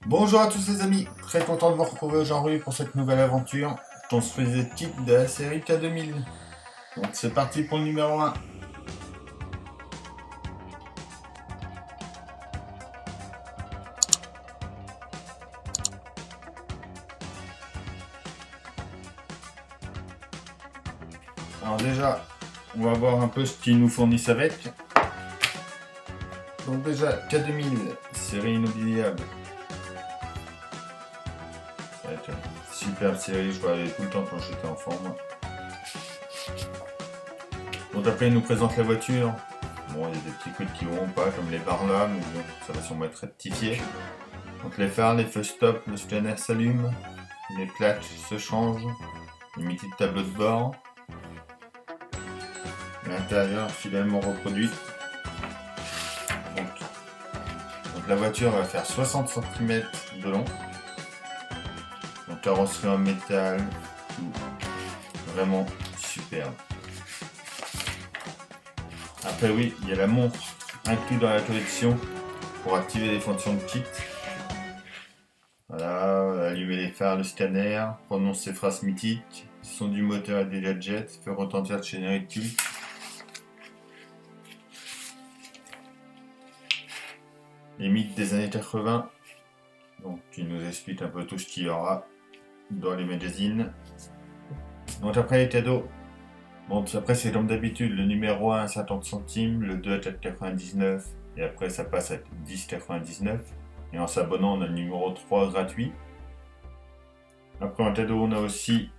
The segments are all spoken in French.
Bonjour à tous les amis, très content de vous retrouver aujourd'hui pour cette nouvelle aventure construisez kit de la série K2000. Donc c'est parti pour le numéro 1. Alors déjà, on va voir un peu ce qu'ils nous fournissent avec. Donc déjà, K2000, série inoubliable. Superbe série, je regardais tout le temps quand j'étais enfant. Donc après, il nous présente la voiture. Bon, il y a des petits trucs qui vont pas, comme les barres là, mais bon, ça va sûrement être rectifié. Donc les phares, les feux stop, le scanner s'allume, les plaques se changent, une petite tableau de bord. L'intérieur fidèlement reproduit. Donc la voiture va faire 60 cm de long. Donc carrosserie en métal, vraiment superbe. Après oui, il y a la montre inclue dans la collection pour activer les fonctions de kit. Voilà, allumer les phares, le scanner, prononcer ces phrases mythiques, son du moteur et des gadgets, faire retentir le générique culte. Les mythes des années 80, donc qui nous explique un peu tout ce qu'il y aura dans les magazines. Donc après les cadeaux, bon après c'est comme d'habitude, le numéro 1 à 50 centimes, le 2 à 4,99 et après ça passe à 10,99 et en s'abonnant on a le numéro 3 gratuit. Après en cadeau on a aussi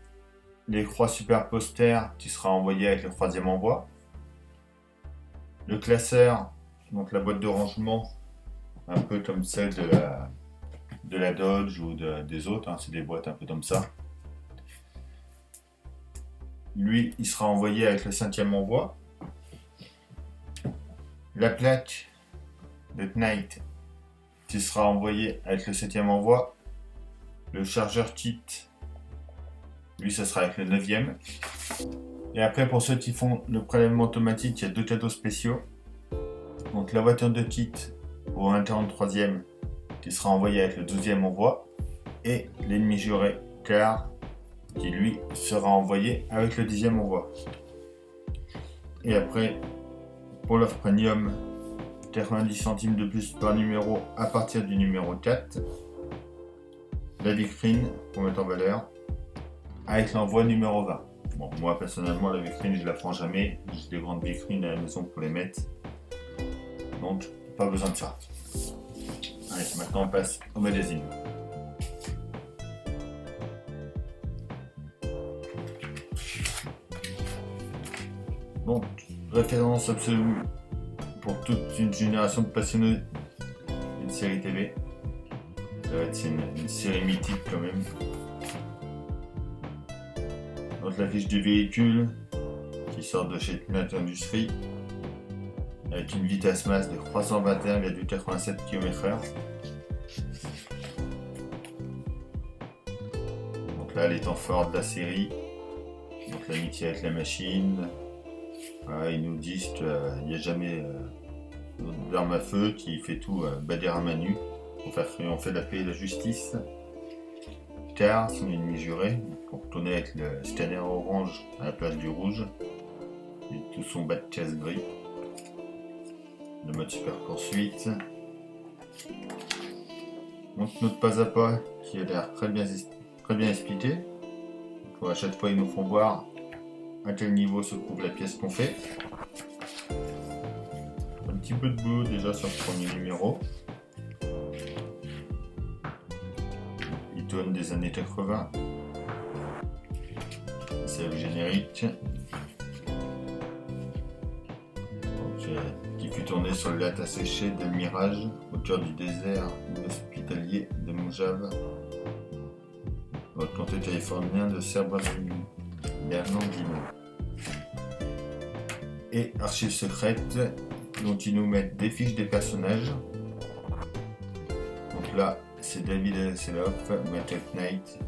les 3 super posters qui sera envoyé avec le 3e envoi. Le classeur, donc la boîte de rangement, un peu comme celle de la Dodge ou des autres, hein, c'est des boîtes un peu comme ça. Lui, il sera envoyé avec le 5e envoi. La plaque de Knight qui sera envoyée avec le 7e envoi. Le chargeur kit, lui, ça sera avec le 9e. Et après, pour ceux qui font le prélèvement automatique, il y a 2 cadeaux spéciaux. Donc la voiture de kit au 1,43e qui sera envoyé avec le 12e envoi et l'ennemi juré car qui lui sera envoyé avec le 10e envoi. Et après pour l'offre premium, 90 centimes de plus par numéro à partir du numéro 4, la vitrine pour mettre en valeur avec l'envoi numéro 20. Bon, moi personnellement la vitrine je la prends jamais, j'ai des grandes vitrines à la maison pour les mettre, donc pas besoin de ça. Allez, maintenant on passe au magazine. Donc, référence absolue pour toute une génération de passionnés d'une série TV. Ça va être une série mythique quand même. Donc la fiche du véhicule qui sort de chez Knight Industries avec une vitesse masse de 321,87 km/h. Donc là les temps forts de la série, donc l'amitié avec la machine. Voilà, ils nous disent qu'il n'y a jamais d'arme à feu qui fait tout bader à main nue pour faire triompher la paix et la justice. Car son ennemi juré, pour retourner avec le scanner orange à la place du rouge et tout son bas de caisse gris. Le mode super poursuite. Donc notre pas à pas qui a l'air très bien expliqué. Donc, à chaque fois ils nous font voir à quel niveau se trouve la pièce qu'on fait. Un petit peu de boulot déjà sur le premier numéro. Icône des années 80. C'est le générique. Qui fut tourné sur le lac asséché d'El Mirage, au cœur du désert hospitalier de Mojave, dans le comté californien de San Bernardino. Et archives secrètes, dont ils nous mettent des fiches des personnages. Donc là, c'est David Hasselhoff, Michael Knight,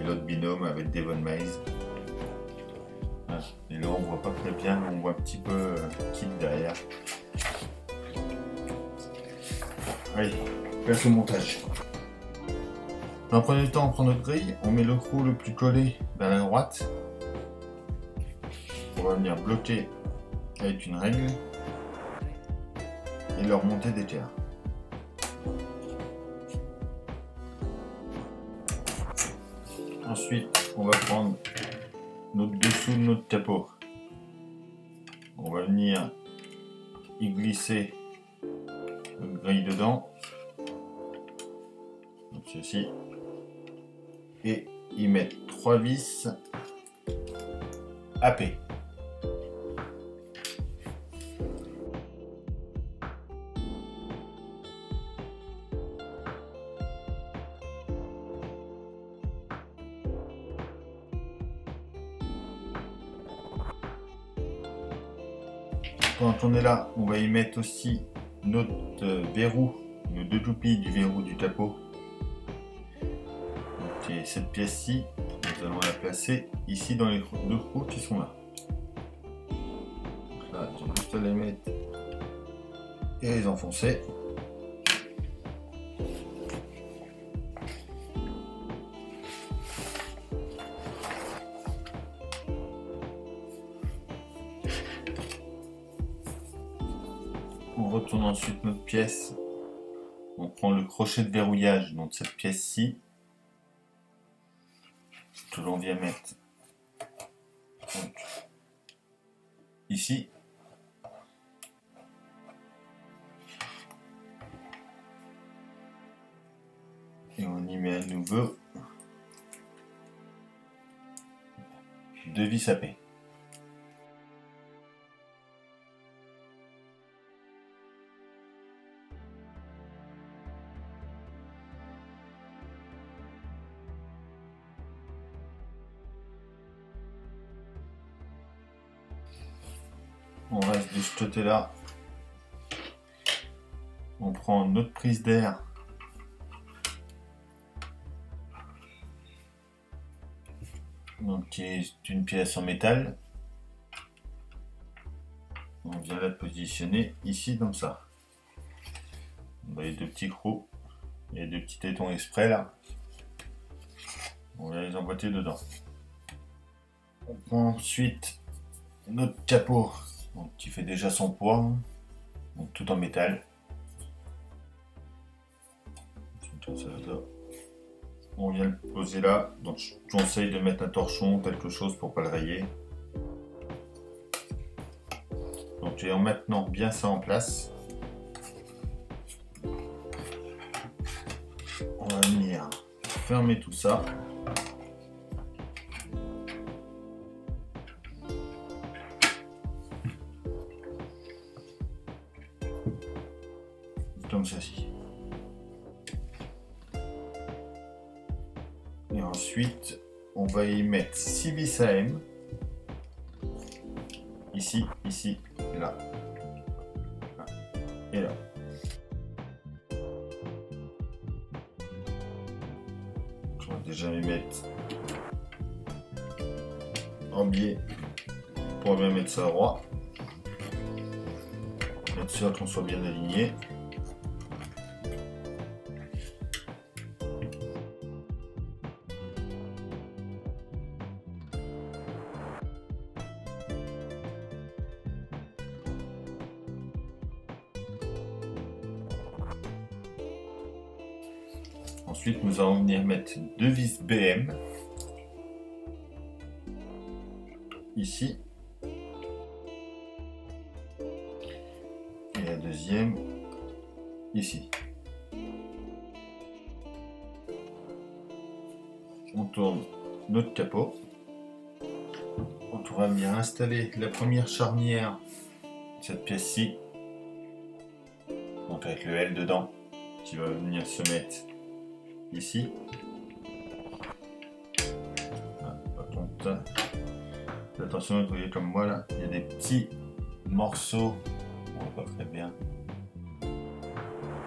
et l'autre binôme avec Devon Mays. Et là on voit pas très bien, mais on voit un petit peu Kit derrière. Allez, place au montage. Dans un premier temps, on prend notre grille, on met le trou le plus collé vers la droite. On va venir bloquer avec une règle et le remonter des tiers. Ensuite, on va prendre notre dessous de notre capot. On va venir y glisser notre grille dedans, donc ceci, et y mettre 3 vis AP. Quand on est là, on va y mettre aussi notre verrou, nos 2 toupies du verrou du capot. Donc, cette pièce-ci, nous allons la placer ici dans les 2 trous qui sont là. Donc là, j'ai juste à les mettre et les enfoncer. On retourne ensuite notre pièce, on prend le crochet de verrouillage dans cette pièce-ci, que l'on vient mettre donc, ici, et on y met à nouveau 2 vis AP. On reste de ce côté-là. On prend notre prise d'air. Donc qui est une pièce en métal. On vient la positionner ici comme ça. On a les 2 petits crocs. Il y a 2 petits tétons exprès là. On va les emboîter dedans. On prend ensuite notre capot. Donc, qui fait déjà son poids, donc tout en métal. On vient le poser là, donc je conseille de mettre un torchon, quelque chose pour pas le rayer. Donc en maintenant bien ça en place, on va venir fermer tout ça. Comme ceci. Et ensuite, on va y mettre 6 vis AM. Ici, ici, là. Là et là. On va déjà les mettre en biais pour bien mettre ça droit. Être sûr qu'on soit bien aligné. Ensuite, nous allons venir mettre 2 vis BM ici et la deuxième ici. On tourne notre capot. On va venir installer la première charnière de cette pièce-ci, donc avec le L dedans, qui va venir se mettre ici. Par contre, attention, vous voyez comme moi là, il y a des petits morceaux, on voit pas très bien.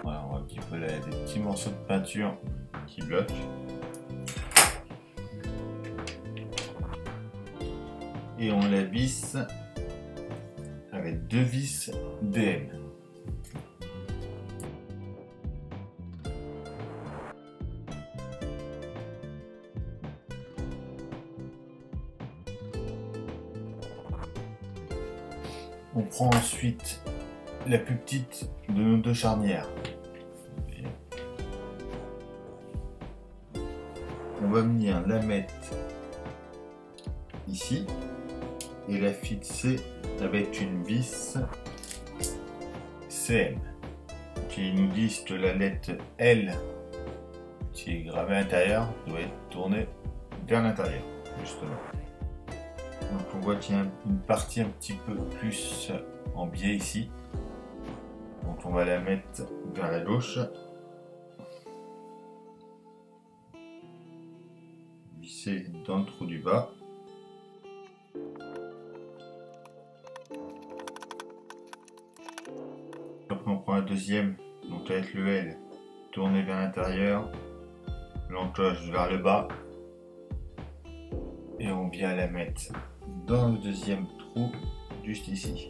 Voilà, on voit un petit peu là, des petits morceaux de peinture qui bloquent. Et on la visse avec 2 vis DM. On prend ensuite la plus petite de nos deux charnières. On va venir la mettre ici et la fixer avec une vis CM qui nous disent que la lettre L qui est gravée à l'intérieur doit être tournée vers l'intérieur, justement. Donc on voit qu'il y a une partie un petit peu plus en biais ici. Donc on va la mettre vers la gauche. Visser dans le trou du bas. Après on prend la deuxième, donc avec le L tourné vers l'intérieur, l'encoche vers le bas. Et on vient la mettre dans le deuxième trou, juste ici.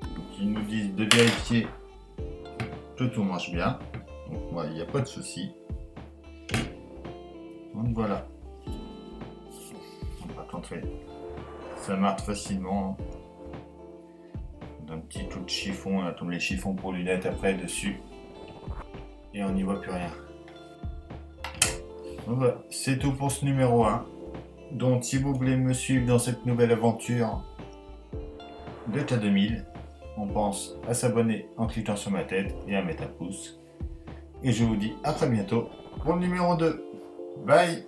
Donc, ils nous disent de vérifier que tout marche bien. Donc moi, il n'y a pas de souci. Donc voilà. On va tenter. Ça marche facilement. Un petit coup de chiffon, là, comme les chiffons pour lunettes après dessus. Et on n'y voit plus rien. Donc voilà, c'est tout pour ce numéro 1. Donc si vous voulez me suivre dans cette nouvelle aventure de K2000, on pense à s'abonner en cliquant sur ma tête et à mettre un pouce. Et je vous dis à très bientôt pour le numéro 2. Bye!